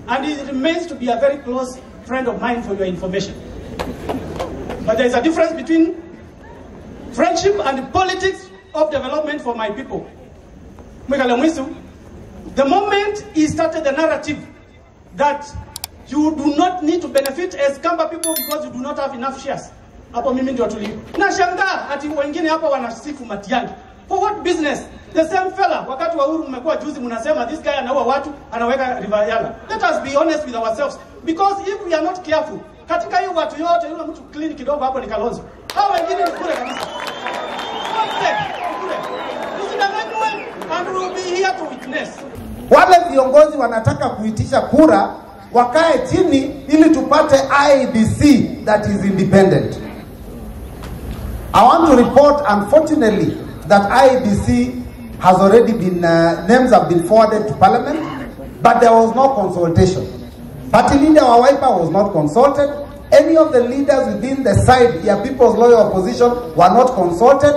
and he remains to be a very close friend of mine, for your information. But there is a difference between friendship and politics of development for my people. The moment he started the narrative that you do not need to benefit as Kamba people because you do not have enough shares, hapo mimi ndio tulio. Na shangaa ati wengine hapa wanasifu Matiang'i. For what business? The same fella, wakati wa Uhuru mmekuwa juzi mnasema this guy anaua watu, anaweka River Yala. Let us be honest with ourselves, because if we are not careful, katika hiyo watu yote yule mtu clean kidogo hapo ni Kalonzo. Hao wengine ni kule kabisa. And we will be here to witness. Wale viongozi wanataka kuitisha kura wakae chini ili tupate IEBC that is independent. I want to report, unfortunately, that IEBC has already been, names have been forwarded to Parliament, but there was no consultation. Party leader wa Wiper was not consulted. Any of the leaders within the side, ya People's Loyal Opposition, were not consulted.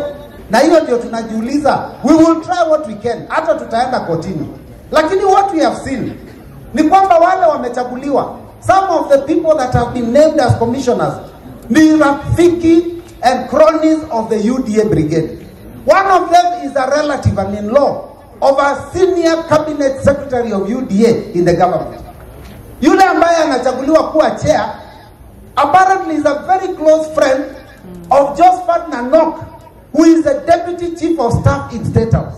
Na hiyo ndio tunajiuliza, we will try what we can, hata tutaenda kotini. Lakini what we have seen, ni kwamba wale wamechaguliwa, some of the people that have been named as commissioners, ni rafiki and cronies of the UDA brigade. One of them is a relative and in-law of a senior cabinet secretary of UDA in the government. Yule ambaye anachaguliwa kuwa chair, apparently is a very close friend of Josphat Nanok, who is the deputy chief of staff in State House.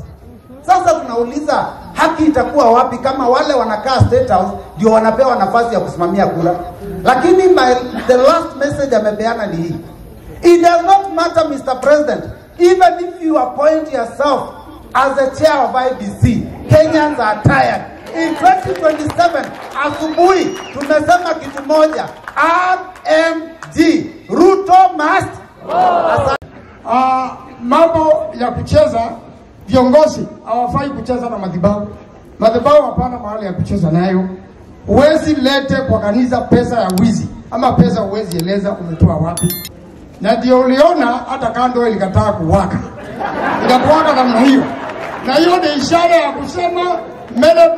Sasa tunauliza, haki itakuwa wapi kama wale wanakaa State House ndio wanapewa nafasi ya kusimamia kura? Lakini the last message amepeana ni hii. It does not matter, Mr. President, even if you appoint yourself as the chair of IEBC, Kenyans are tired. In 2027, asubuhi, tumesema kitu moja, RMG, Ruto must. Mambo ya kucheza, viongozi hawafai kucheza na madhabahu. Madhabahu hapana mahali ya kucheza nayo. Uwezi lete kwa kanisa pesa ya wizi, ama pesa uwezi eleza umetoa wapi. Na ndio uliona hata kando ilikataa kuwaka. Inakuwaka namna hiyo. Na hiyo ni ishara ya kusema mele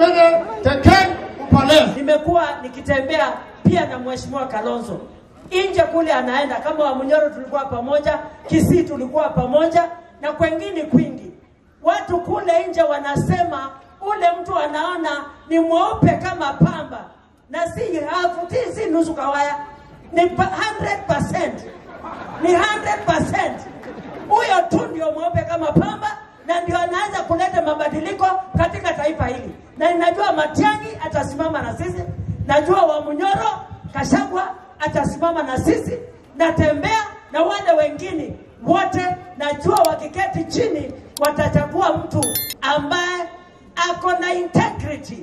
teken upale. Nimekuwa nikitembea pia na Mheshimiwa Kalonzo. Inje kule anaenda, kama wa Munyoro tulikuwa pamoja, Kisii tulikuwa pamoja, na kwengine kwingi. Watu kule nje wanasema ule mtu anaona ni mweupe kama pamba, na si hafu, si nusu kawaya, ni 100%. Ni 100%. Huyo tu ndio mweupe kama pamba, na ndio anaanza kuleta mabadiliko katika taifa hili. Na ninajua Matiang'i atasimama na sisi, najua wa Munyoro, Kashagwa atasimama na sisi, Natembea na wale wengine wote, najua wakiketi chini watachagua mtu ambaye ako na integrity.